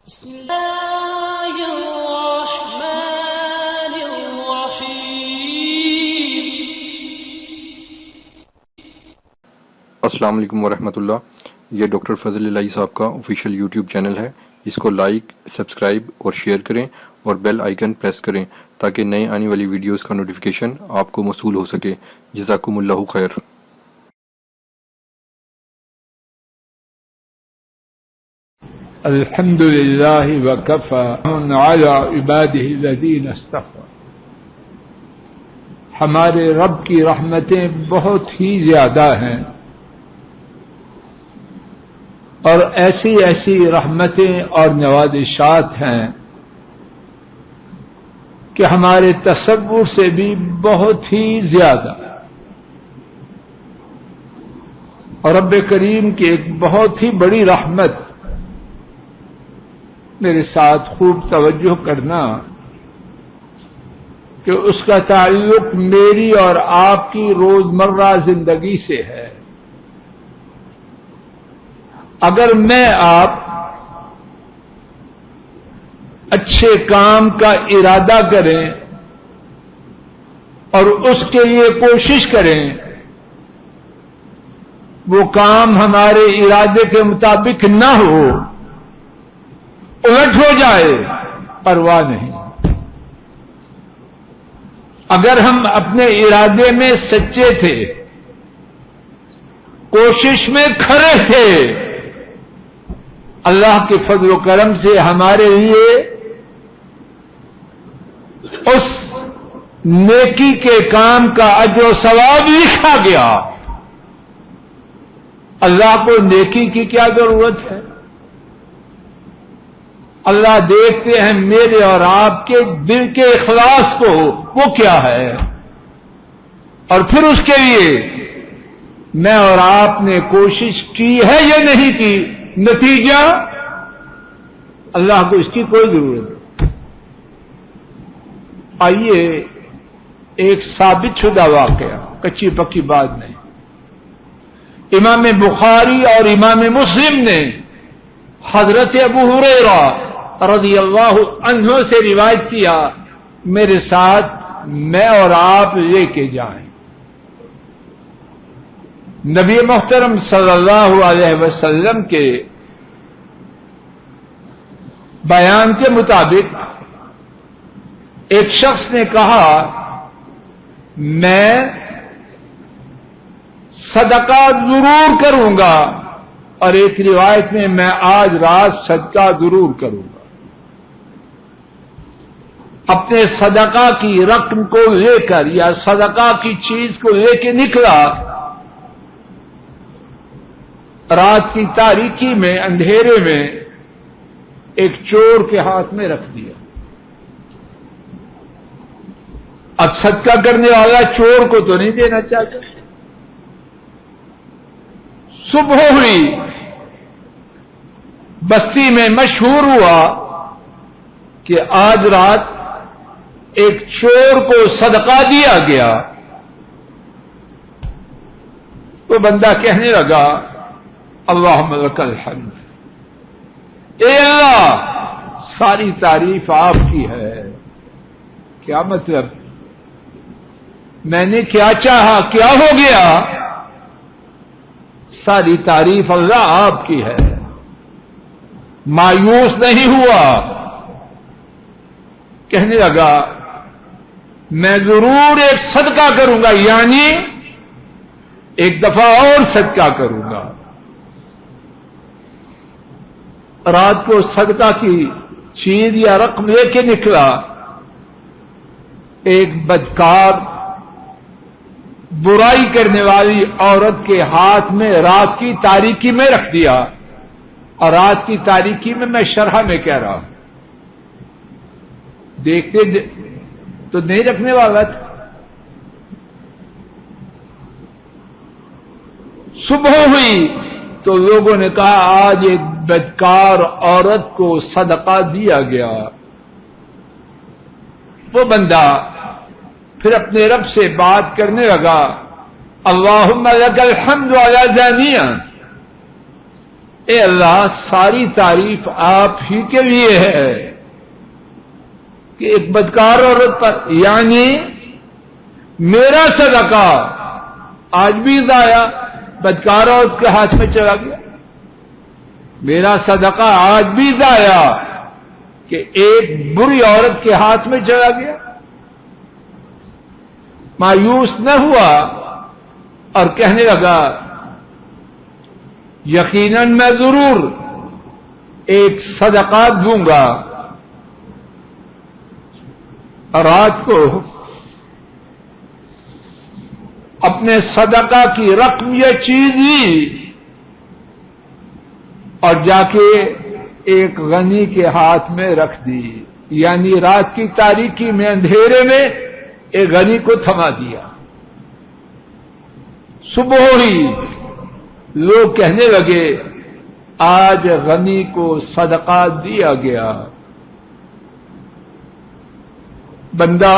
بسم اللہ الرحمن الرحیم۔ السلام علیکم ورحمۃ اللہ۔ یہ ڈاکٹر فضل الہی صاحب کا آفیشیل یوٹیوب چینل ہے، اس کو لائک، سبسکرائب اور شیئر کریں اور بیل آئیکن پریس کریں تاکہ نئے آنے والی ویڈیوز کا نوٹیفیکیشن آپ کو موصول ہو سکے۔ جزاکم اللہ خیر۔ الحمد للہ وکفی علی عبادہ الذین اصطفی۔ ہمارے رب کی رحمتیں بہت ہی زیادہ ہیں، اور ایسی ایسی رحمتیں اور نوازشات ہیں کہ ہمارے تصور سے بھی بہت ہی زیادہ۔ اور رب کریم کی ایک بہت ہی بڑی رحمت، میرے ساتھ خوب توجہ کرنا کہ اس کا تعلق میری اور آپ کی روزمرہ زندگی سے ہے۔ اگر میں آپ اچھے کام کا ارادہ کریں اور اس کے لیے کوشش کریں، وہ کام ہمارے ارادے کے مطابق نہ ہو، الٹ ہو جائے، پرواہ نہیں۔ اگر ہم اپنے ارادے میں سچے تھے، کوشش میں کھڑے تھے، اللہ کے فضل و کرم سے ہمارے لیے اس نیکی کے کام کا اجر و ثواب لکھا گیا۔ اللہ کو نیکی کی کیا ضرورت ہے؟ اللہ دیکھتے ہیں میرے اور آپ کے دل کے اخلاص کو، وہ کیا ہے، اور پھر اس کے لیے میں اور آپ نے کوشش کی ہے یا نہیں کی، نتیجہ اللہ کو اس کی کوئی ضرورت نہیں۔ آئیے ایک ثابت شدہ واقعہ، کچی پکی بات نہیں، امام بخاری اور امام مسلم نے حضرت ابو ہریرہ رضی اللہ عنہ سے روایت کیا، میرے ساتھ میں اور آپ لے کے جائیں۔ نبی محترم صلی اللہ علیہ وسلم کے بیان کے مطابق ایک شخص نے کہا، میں صدقہ ضرور کروں گا، اور ایک روایت میں آج رات صدقہ ضرور کروں گا۔ اپنے صدقہ کی رقم کو لے کر یا صدقہ کی چیز کو لے کے نکلا، رات کی تاریکی میں، اندھیرے میں ایک چور کے ہاتھ میں رکھ دیا۔ اب صدقہ کرنے والا چور کو تو نہیں دینا چاہتا۔ صبح ہوئی، بستی میں مشہور ہوا کہ آج رات ایک چور کو صدقہ دیا گیا۔ تو بندہ کہنے لگا، اللہم لک الحمد، اے اللہ ساری تعریف آپ کی ہے۔ کیا مطلب؟ میں نے کیا چاہا کیا ہو گیا؟ ساری تعریف اللہ آپ کی ہے۔ مایوس نہیں ہوا، کہنے لگا میں ضرور ایک صدقہ کروں گا، یعنی ایک دفعہ اور صدقہ کروں گا۔ رات کو صدقہ کی چیز یا رقم لے کے نکلا، ایک بدکار برائی کرنے والی عورت کے ہاتھ میں رات کی تاریکی میں رکھ دیا، اور رات کی تاریکی میں شرح میں کہہ رہا ہوں، دیکھتے تو نہیں رکھنے والا تھا۔ صبح ہوئی تو لوگوں نے کہا آج ایک بدکار عورت کو صدقہ دیا گیا۔ وہ بندہ پھر اپنے رب سے بات کرنے لگا، اللہم لک الحمد علی زانیہ، اے اللہ ساری تعریف آپ ہی کے لیے ہے کہ ایک بدکار عورت پر، یعنی میرا صدقہ آج بھی ضائع بدکار عورت کے ہاتھ میں چلا گیا، میرا صدقہ آج بھی ضائع کہ ایک بری عورت کے ہاتھ میں چلا گیا۔ مایوس نہ ہوا اور کہنے لگا یقیناً میں ضرور ایک صدقہ دوں گا۔ رات کو اپنے صدقہ کی رقم یہ چیز لی اور جا کے ایک غنی کے ہاتھ میں رکھ دی، یعنی رات کی تاریکی میں اندھیرے میں ایک غنی کو تھما دیا۔ صبح ہوئی لوگ کہنے لگے آج غنی کو صدقہ دیا گیا۔ بندہ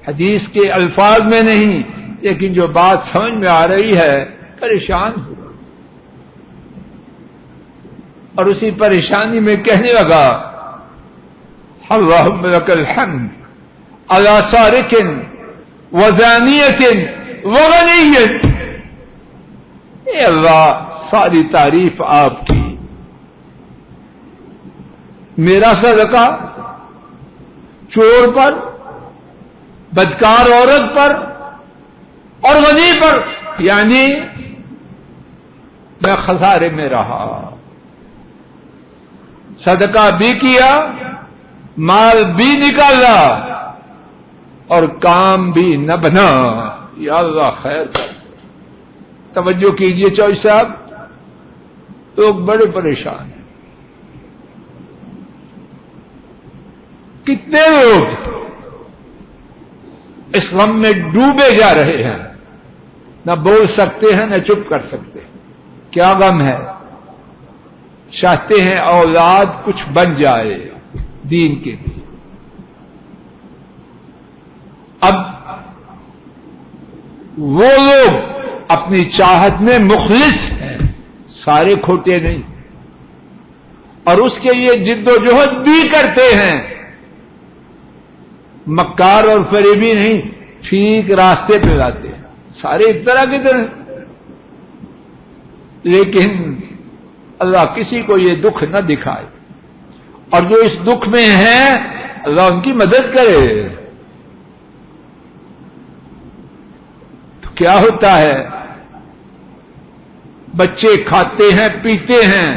حدیث کے الفاظ میں نہیں لیکن جو بات سمجھ میں آ رہی ہے پریشان ہوا اور اسی پریشانی میں کہنے لگا اللہم لک الحمد علی سارق وزانیۃ وغنیۃ، اے اللہ ساری تعریف آپ کی، میرا صدقہ چور پر، بدکار عورت پر اور غنی پر، یعنی میں خسارے میں رہا، صدقہ بھی کیا، مال بھی نکالا اور کام بھی نہ بنا۔ یا اللہ خیر کر۔ توجہ کیجئے چوہدری صاحب، لوگ بڑے پریشان ہیں، کتنے لوگ اس غم میں ڈوبے جا رہے ہیں، نہ بول سکتے ہیں نہ چپ کر سکتے۔ کیا غم ہے؟ چاہتے ہیں اولاد کچھ بن جائے دین کے لیے۔ اب وہ لوگ اپنی چاہت میں مخلص ہیں، سارے کھوٹے نہیں، اور اس کے لیے جد و جہد بھی کرتے ہیں، مکار اور فریبی نہیں، ٹھیک راستے پہ لاتے ہیں، سارے اس طرح کی طرح۔ لیکن اللہ کسی کو یہ دکھ نہ دکھائے، اور جو اس دکھ میں ہیں اللہ ان کی مدد کرے۔ تو کیا ہوتا ہے؟ بچے کھاتے ہیں پیتے ہیں،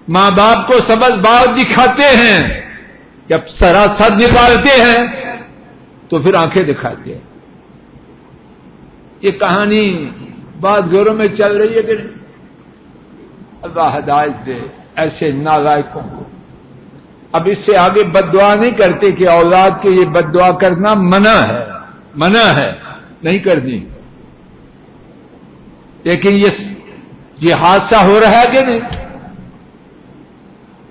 ماں باپ کو سبز باغ دکھاتے ہیں، جب سراسر نکالتے ہیں تو پھر آنکھیں دکھاتے ہیں۔ یہ کہانی بعض گھروں میں چل رہی ہے کہ نہیں؟ اللہ ہدایت دے ایسے نالائقوں کو۔ اب اس سے آگے بد دعا نہیں کرتے کہ اولاد کے یہ بد دعا کرنا منع ہے نہیں کرنی، لیکن یہ حادثہ ہو رہا ہے کہ نہیں؟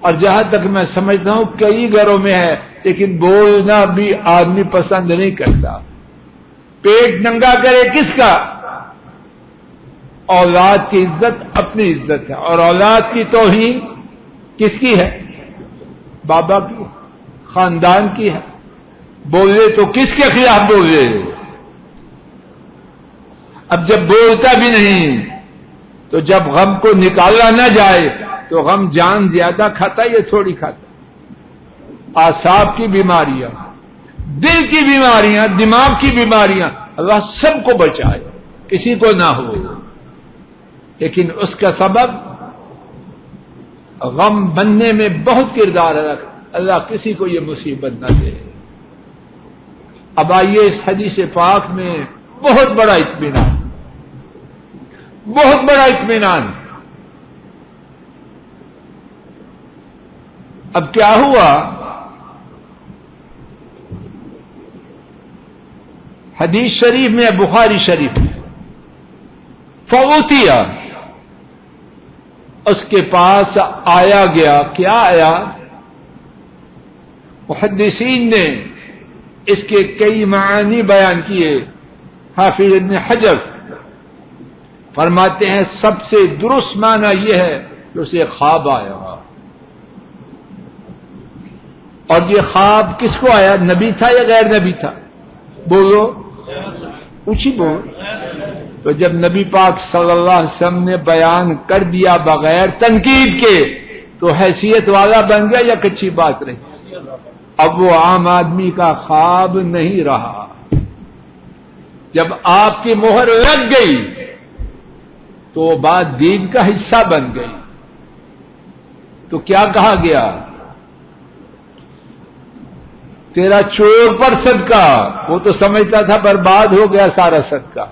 اور جہاں تک میں سمجھتا ہوں کئی گھروں میں ہے، لیکن بولنا بھی آدمی پسند نہیں کرتا۔ پیٹ ننگا کرے کس کا؟ اولاد کی عزت اپنی عزت ہے، اور اولاد کی توہین کس کی ہے؟ بابا کی، خاندان کی ہے۔ بولے تو کس کے خلاف بولے؟ اب جب بولتا بھی نہیں تو جب غم کو نکالا نہ جائے تو غم جان زیادہ کھاتا یہ تھوڑی کھاتا۔ اعصاب کی بیماریاں، دل کی بیماریاں، دماغ کی بیماریاں اللہ سب کو بچائے، کسی کو نہ ہو، لیکن اس کا سبب غم بننے میں بہت کردار ہے۔ اللہ کسی کو یہ مصیبت نہ دے۔ اب آئیے اس حدیث پاک میں بہت بڑا اطمینان، بہت بڑا اطمینان۔ اب کیا ہوا؟ حدیث شریف میں، بخاری شریف میں، فوتیا، اس کے پاس آیا گیا۔ کیا آیا؟ محدثین نے اس کے کئی معانی بیان کیے۔ حافظ ابن حجر فرماتے ہیں سب سے درست معنی یہ ہے کہ اسے خواب آیا، اور یہ خواب کس کو آیا؟ نبی تھا یا غیر نبی تھا؟ بولو، اونچی بول۔ تو جب نبی پاک صلی اللہ علیہ وسلم نے بیان کر دیا بغیر تنقید کے تو حیثیت والا بن گیا یا کچی بات رہی؟ اب وہ عام آدمی کا خواب نہیں رہا۔ جب آپ کی مہر لگ گئی تو وہ بات دین کا حصہ بن گئی۔ تو کیا کہا گیا؟ تیرا چور پر صدقہ، وہ تو سمجھتا تھا برباد ہو گیا سارا صدقہ۔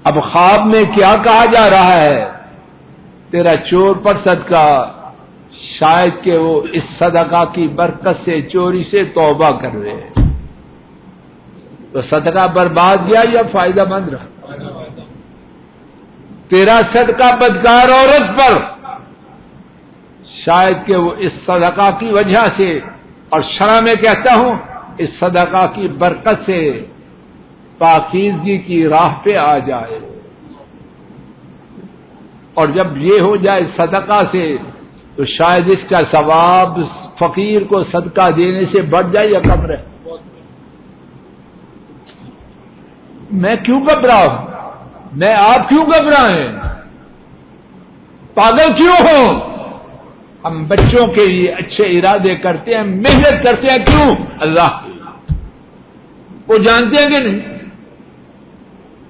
اب خواب میں کیا کہا جا رہا ہے؟ تیرا چور پر صدقہ، شاید کہ وہ اس صدقہ کی برکت سے چوری سے توبہ کر رہے۔ تو صدقہ برباد گیا یا فائدہ مند رہا؟ تیرا صدقہ بدکار عورت پر، شاید کہ وہ اس صدقہ کی وجہ سے، اور شرع میں کہتا ہوں اس صدقہ کی برکت سے پاکیزگی کی راہ پہ آ جائے، اور جب یہ ہو جائے صدقہ سے تو شاید اس کا ثواب فقیر کو صدقہ دینے سے بڑھ جائے یا کم رہے۔ میں کیوں گھبراؤں؟ میں آپ کیوں گھبرائیں؟ پاگل کیوں ہوں؟ ہم بچوں کے لیے اچھے ارادے کرتے ہیں، محنت کرتے ہیں، کیوں؟ اللہ وہ جانتے ہیں کہ نہیں؟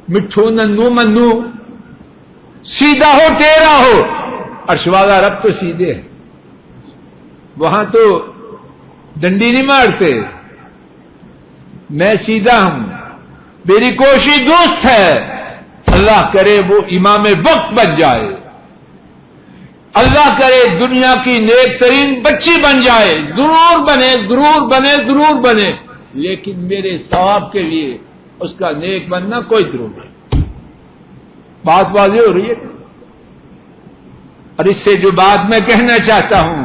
مٹھو ننو منو، سیدھا ہو ٹیڑھا ہو، عرش والا رب تو سیدھے ہے، وہاں تو ڈنڈی نہیں مارتے۔ میں سیدھا ہوں، میری کوشش درست ہے، اللہ کرے وہ امام وقت بن جائے، اللہ کرے دنیا کی نیک ترین بچی بن جائے، ضرور بنے ضرور بنے ضرور بنے، لیکن میرے ثواب کے لیے اس کا نیک بننا کوئی ضرور نہیں۔ بات واضح ہو رہی ہے؟ اور اس سے جو بات میں کہنا چاہتا ہوں،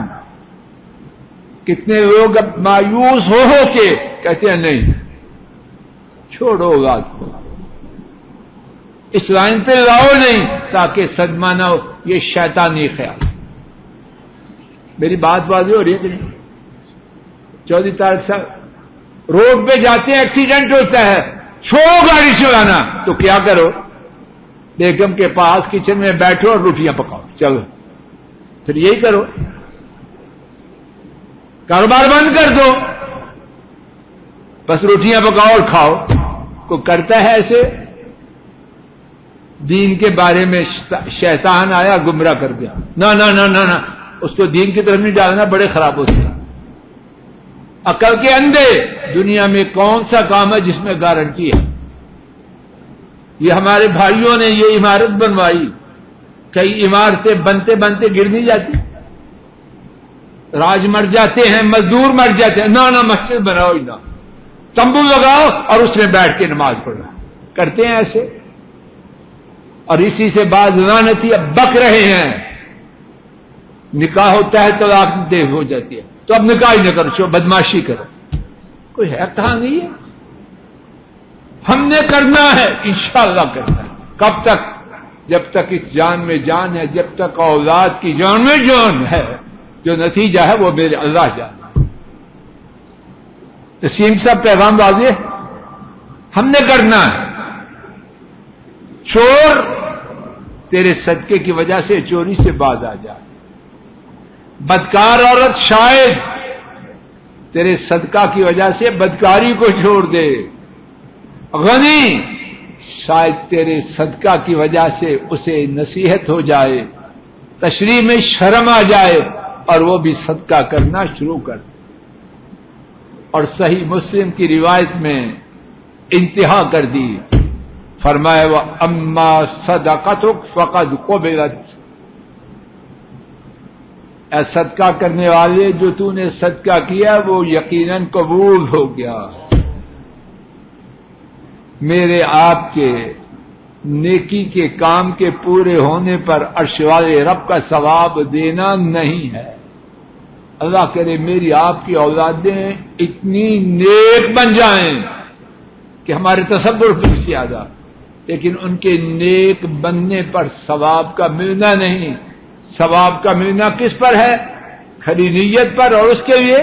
کتنے لوگ اب مایوس ہو کے کہتے ہیں نہیں چھوڑو بات کو، اس لائن پہ لاؤ نہیں تاکہ صدمہ نہ ہو، یہ شیطانی خیال۔ میری بات واضح ہو رہی ہے کہ نہیں؟ 14 تاریخ سے روڈ پہ جاتے ہیں، ایکسیڈنٹ ہوتا ہے، چھوڑو گاڑی چلانا، تو کیا کرو؟ بیگم کے پاس کچن میں بیٹھو اور روٹیاں پکاؤ، چلو پھر یہی کرو، کاروبار بند کر دو، بس روٹیاں پکاؤ اور کھاؤ۔ کوئی کرتا ہے ایسے؟ دین کے بارے میں شیطان آیا گمراہ کر دیا، نہ نہ نہ نہ نہ، اس کو دین کی طرف نہیں ڈالنا، بڑے خراب ہوتے ہیں۔ عقل کے اندھے، دنیا میں کون سا کام ہے جس میں گارنٹی ہے؟ یہ ہمارے بھائیوں نے یہ عمارت بنوائی، کئی عمارتیں بنتے بنتے گر نہیں جاتی، راج مر جاتے ہیں، مزدور مر جاتے ہیں، نہ نہ مسجد بناؤ ہی نہ، تمبو لگاؤ اور اس میں بیٹھ کے نماز پڑھو، کرتے ہیں ایسے، اور اسی سے بعض لعنتی اب بک رہے ہیں، نکاح ہوتا ہے طلاق دے ہو جاتی ہے، تو اب نکاح ہی نہ کرو، چھو بدماشی کرو، کوئی ہے کہاں نہیں ہے؟ ہم نے کرنا ہے، انشاءاللہ کرنا ہے۔ کب تک؟ جب تک اس جان میں جان ہے، جب تک اولاد کی جان میں جان ہے، جو نتیجہ ہے وہ میرے اللہ جانے۔ تسلیم صاحب پیغام واضح ہے، ہم نے کرنا ہے۔ چور تیرے صدقے کی وجہ سے چوری سے باز آ جائے، بدکار عورت شاید تیرے صدقہ کی وجہ سے بدکاری کو چھوڑ دے، غنی شاید تیرے صدقہ کی وجہ سے اسے نصیحت ہو جائے، تشریح میں شرم آ جائے اور وہ بھی صدقہ کرنا شروع کر دے۔ اور صحیح مسلم کی روایت میں انتہا کر دی، فرمایا وَأَمَّا صَدَقَتُكَ فَقَدْ قُبِلَتْ، اے صدقہ کرنے والے جو تو نے صدقہ کیا وہ یقیناً قبول ہو گیا۔ میرے آپ کے نیکی کے کام کے پورے ہونے پر عرش والے رب کا ثواب دینا نہیں ہے۔ اللہ کرے میری آپ کی اولادیں اتنی نیک بن جائیں کہ ہمارے تصور بھی زیادہ، لیکن ان کے نیک بننے پر ثواب کا ملنا نہیں. ثواب کا ملنا کس پر ہے؟ کھری نیت پر، اور اس کے لیے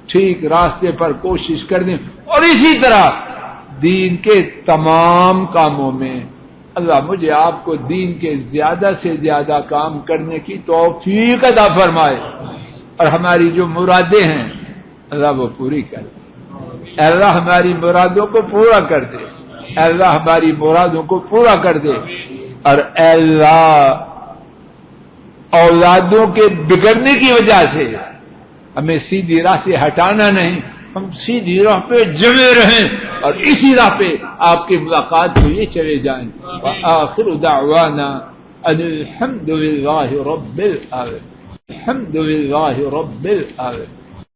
ٹھیک راستے پر کوشش کرنے. اور اسی طرح دین کے تمام کاموں میں اللہ مجھے آپ کو دین کے زیادہ سے زیادہ کام کرنے کی توفیق عطا فرمائے، اور ہماری جو مرادیں ہیں اللہ وہ پوری کر دے. اے اللہ ہماری مرادوں کو پورا کر دے، اے اللہ ہماری مرادوں کو پورا کر دے. اور اے اللہ اولادوں کے بگڑنے کی وجہ سے ہمیں سیدھی راہ سے ہٹانا نہیں، ہم سیدھی راہ پہ جمے رہیں اور اسی راہ پہ آپ کی ملاقات کو یہ چلے جائیں. وآخر دعوانا ان الحمد للہ رب العالمین. الحمد للہ رب العالمین.